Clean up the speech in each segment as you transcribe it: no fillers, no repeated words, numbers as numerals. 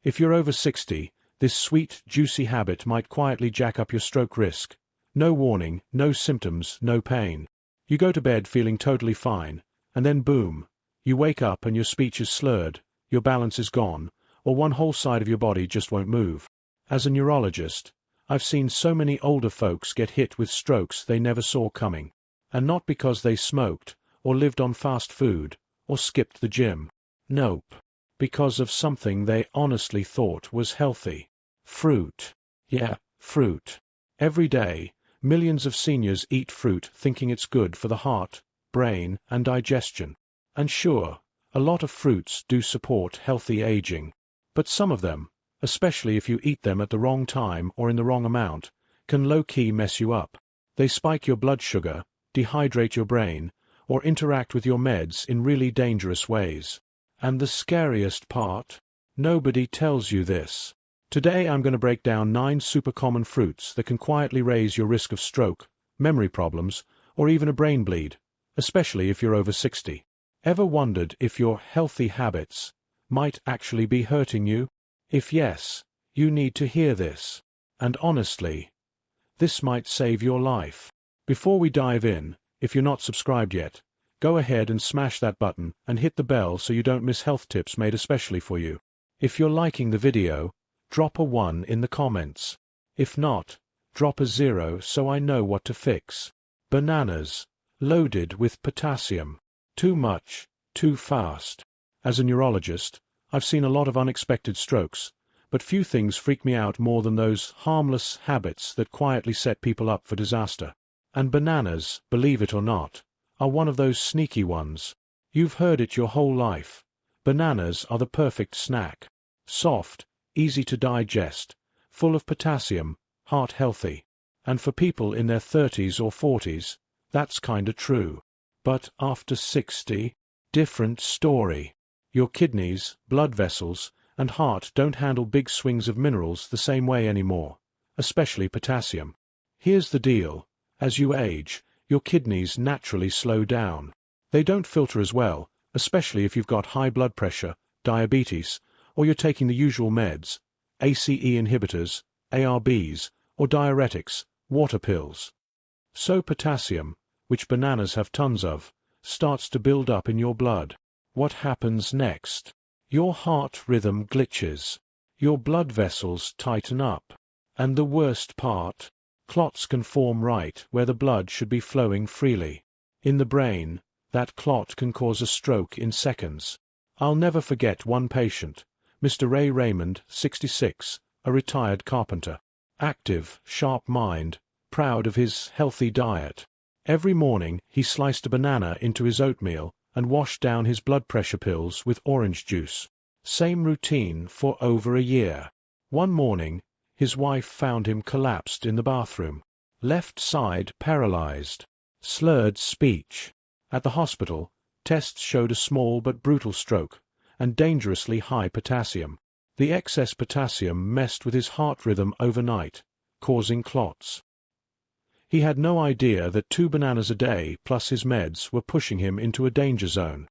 If you're over 60, this sweet, juicy habit might quietly jack up your stroke risk. No warning, no symptoms, no pain. You go to bed feeling totally fine, and then boom, you wake up and your speech is slurred, your balance is gone, or one whole side of your body just won't move. As a neurologist, I've seen so many older folks get hit with strokes they never saw coming. And not because they smoked, or lived on fast food, or skipped the gym. Nope. Because of something they honestly thought was healthy. Fruit. Yeah, fruit. Every day, millions of seniors eat fruit thinking it's good for the heart, brain, and digestion. And sure, a lot of fruits do support healthy aging. But some of them, especially if you eat them at the wrong time or in the wrong amount, can low-key mess you up. They spike your blood sugar, dehydrate your brain, or interact with your meds in really dangerous ways. And the scariest part? Nobody tells you this. Today I'm going to break down 9 super common fruits that can quietly raise your risk of stroke, memory problems, or even a brain bleed, especially if you're over 60. Ever wondered if your healthy habits might actually be hurting you? If yes, you need to hear this. And honestly, this might save your life. Before we dive in, if you're not subscribed yet, go ahead and smash that button and hit the bell so you don't miss health tips made especially for you. If you're liking the video, drop a 1 in the comments. If not, drop a 0 so I know what to fix. Bananas. Loaded with potassium. Too much, too fast. As a neurologist, I've seen a lot of unexpected strokes, but few things freak me out more than those harmless habits that quietly set people up for disaster. And bananas, believe it or not, are one of those sneaky ones. You've heard it your whole life. Bananas are the perfect snack. Soft, easy to digest, full of potassium, heart healthy. And for people in their 30s or 40s, that's kinda true. But after 60, different story. Your kidneys, blood vessels, and heart don't handle big swings of minerals the same way anymore, especially potassium. Here's the deal. As you age, your kidneys naturally slow down. They don't filter as well, especially if you've got high blood pressure, diabetes, or you're taking the usual meds, ACE inhibitors, ARBs, or diuretics, water pills. So potassium, which bananas have tons of, starts to build up in your blood. What happens next? Your heart rhythm glitches. Your blood vessels tighten up. And the worst part? Clots can form right where the blood should be flowing freely. In the brain, that clot can cause a stroke in seconds. I'll never forget one patient, Mr. Ray Raymond, 66, a retired carpenter. Active, sharp mind, proud of his healthy diet. Every morning he sliced a banana into his oatmeal and washed down his blood pressure pills with orange juice. Same routine for over a year. One morning, his wife found him collapsed in the bathroom. Left side paralyzed. Slurred speech. At the hospital, tests showed a small but brutal stroke, and dangerously high potassium. The excess potassium messed with his heart rhythm overnight, causing clots. He had no idea that 2 bananas a day plus his meds were pushing him into a danger zone.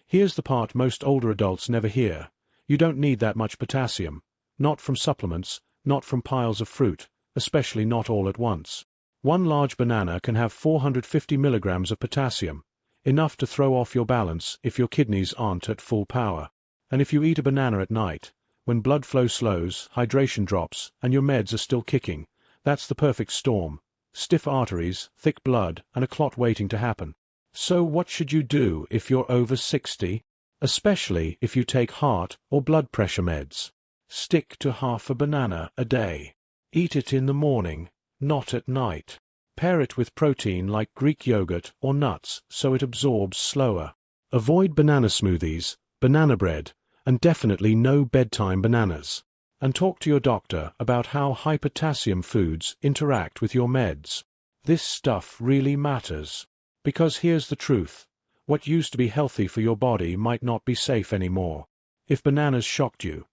Here's the part most older adults never hear. You don't need that much potassium. Not from supplements, not from piles of fruit, especially not all at once. One large banana can have 450 milligrams of potassium, enough to throw off your balance if your kidneys aren't at full power. And if you eat a banana at night, when blood flow slows, hydration drops, and your meds are still kicking, that's the perfect storm. Stiff arteries, thick blood, and a clot waiting to happen. So what should you do if you're over 60? Especially if you take heart or blood pressure meds. Stick to half a banana a day. Eat it in the morning, not at night. Pair it with protein like Greek yogurt or nuts so it absorbs slower. Avoid banana smoothies, banana bread, and definitely no bedtime bananas. And talk to your doctor about how high potassium foods interact with your meds. This stuff really matters. Because here's the truth. What used to be healthy for your body might not be safe anymore. If bananas shocked you,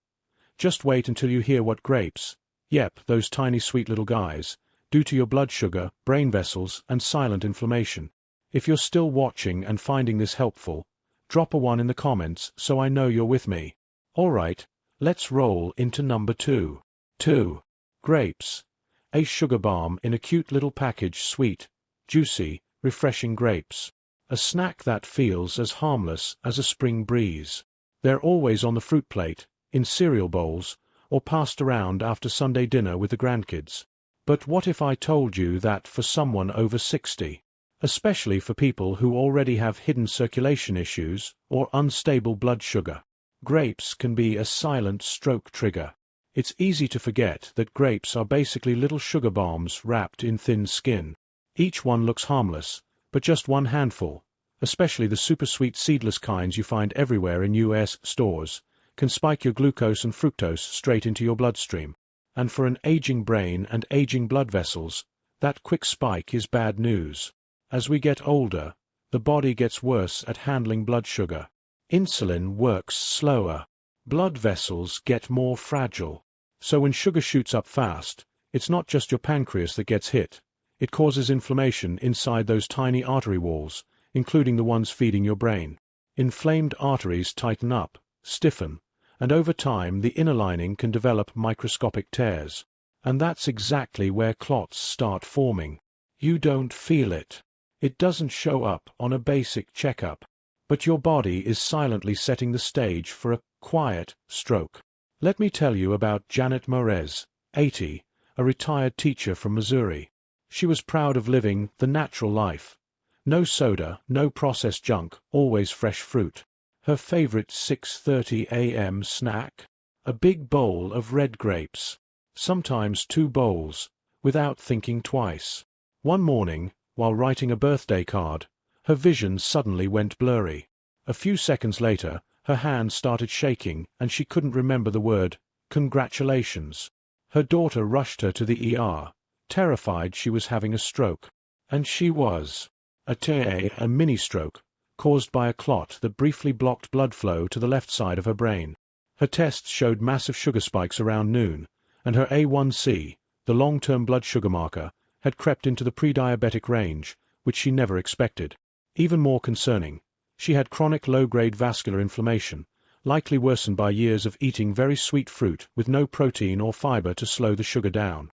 just wait until you hear what grapes, yep, those tiny sweet little guys, do to your blood sugar, brain vessels, and silent inflammation. If you're still watching and finding this helpful, drop a 1 in the comments so I know you're with me. Alright, Let's roll into number 2. 2. Grapes. A sugar bomb in a cute little package, sweet, juicy, refreshing grapes. A snack that feels as harmless as a spring breeze. They're always on the fruit plate, in cereal bowls, or passed around after Sunday dinner with the grandkids. But what if I told you that for someone over 60, especially for people who already have hidden circulation issues or unstable blood sugar, grapes can be a silent stroke trigger? It's easy to forget that grapes are basically little sugar bombs wrapped in thin skin. Each one looks harmless, but just one handful, especially the super sweet seedless kinds you find everywhere in US stores, can spike your glucose and fructose straight into your bloodstream. And for an aging brain and aging blood vessels, that quick spike is bad news. As we get older, the body gets worse at handling blood sugar. Insulin works slower. Blood vessels get more fragile. So when sugar shoots up fast, it's not just your pancreas that gets hit. It causes inflammation inside those tiny artery walls, including the ones feeding your brain. Inflamed arteries tighten up, stiffen, and over time the inner lining can develop microscopic tears. And that's exactly where clots start forming. You don't feel it. It doesn't show up on a basic checkup. But your body is silently setting the stage for a quiet stroke. Let me tell you about Janet Morez, 80, a retired teacher from Missouri. She was proud of living the natural life. No soda, no processed junk, always fresh fruit. Her favorite 6:30 a.m. snack? A big bowl of red grapes. Sometimes 2 bowls, without thinking twice. One morning, while writing a birthday card, her vision suddenly went blurry. A few seconds later, her hand started shaking and she couldn't remember the word, congratulations. Her daughter rushed her to the ER, terrified she was having a stroke. And she was. A mini-stroke, caused by a clot that briefly blocked blood flow to the left side of her brain. Her tests showed massive sugar spikes around noon, and her A1C, the long-term blood sugar marker, had crept into the pre-diabetic range, which she never expected. Even more concerning, she had chronic low-grade vascular inflammation, likely worsened by years of eating very sweet fruit with no protein or fiber to slow the sugar down.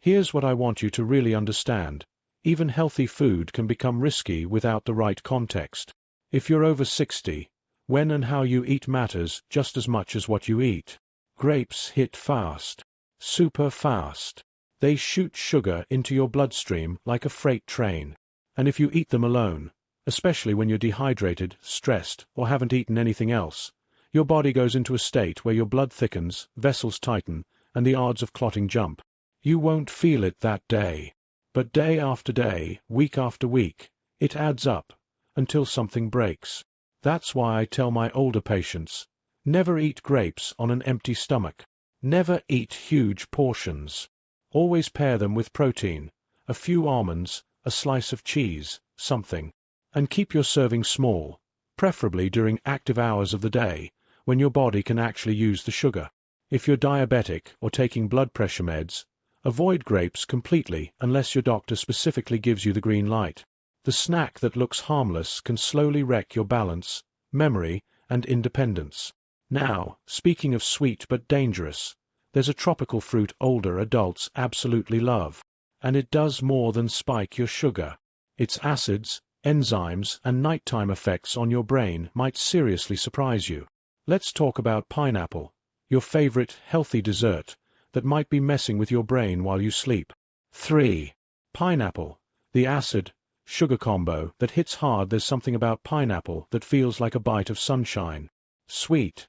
Here's what I want you to really understand. Even healthy food can become risky without the right context. If you're over 60, when and how you eat matters just as much as what you eat. Grapes hit fast. Super fast. They shoot sugar into your bloodstream like a freight train. And if you eat them alone, especially when you're dehydrated, stressed, or haven't eaten anything else, your body goes into a state where your blood thickens, vessels tighten, and the odds of clotting jump. You won't feel it that day. But day after day, week after week, it adds up, until something breaks. That's why I tell my older patients, never eat grapes on an empty stomach. Never eat huge portions. Always pair them with protein, a few almonds, a slice of cheese, something. And keep your serving small, preferably during active hours of the day, when your body can actually use the sugar. If you're diabetic or taking blood pressure meds, avoid grapes completely unless your doctor specifically gives you the green light. The snack that looks harmless can slowly wreck your balance, memory, and independence. Now, speaking of sweet but dangerous, there's a tropical fruit older adults absolutely love. And it does more than spike your sugar. Its acids, enzymes, and nighttime effects on your brain might seriously surprise you. Let's talk about pineapple, your favorite healthy dessert that might be messing with your brain while you sleep. 3. Pineapple, the acid-sugar combo that hits hard. There's something about pineapple that feels like a bite of sunshine. Sweet,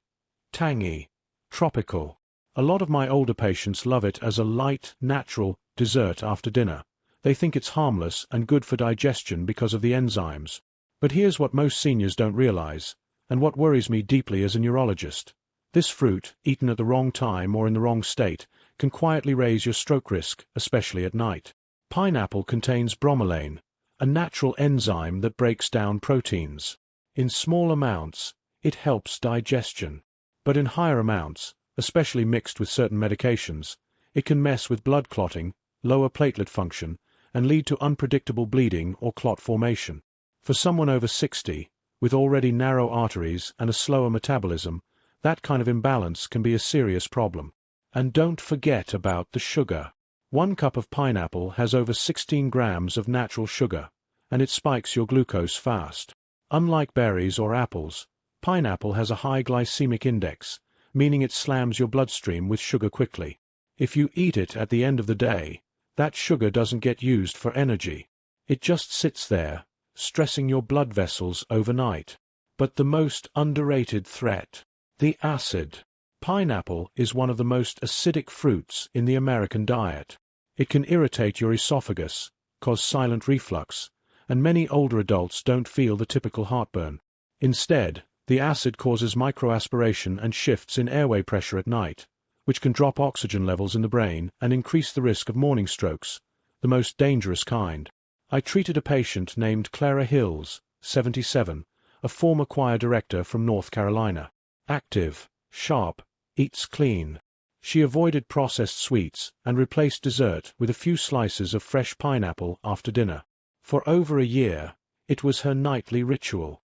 tangy, tropical. A lot of my older patients love it as a light, natural dessert after dinner. They think it's harmless and good for digestion because of the enzymes. But here's what most seniors don't realize, and what worries me deeply as a neurologist. This fruit, eaten at the wrong time or in the wrong state, can quietly raise your stroke risk, especially at night. Pineapple contains bromelain, a natural enzyme that breaks down proteins. In small amounts, it helps digestion. But in higher amounts, especially mixed with certain medications, it can mess with blood clotting, lower platelet function, and lead to unpredictable bleeding or clot formation. For someone over 60, with already narrow arteries and a slower metabolism, That kind of imbalance can be a serious problem. And don't forget about the sugar. 1 cup of pineapple has over 16 grams of natural sugar, and it spikes your glucose fast. Unlike berries or apples, pineapple has a high glycemic index, meaning it slams your bloodstream with sugar quickly. If you eat it at the end of the day, that sugar doesn't get used for energy. It just sits there, stressing your blood vessels overnight. But the most underrated threat: the acid. Pineapple is one of the most acidic fruits in the American diet. It can irritate your esophagus, cause silent reflux, and many older adults don't feel the typical heartburn. Instead, the acid causes microaspiration and shifts in airway pressure at night, which can drop oxygen levels in the brain and increase the risk of morning strokes, the most dangerous kind. I treated a patient named Clara Hills, 77, a former choir director from North Carolina. Active, sharp, eats clean. She avoided processed sweets and replaced dessert with a few slices of fresh pineapple after dinner. For over a year, it was her nightly ritual.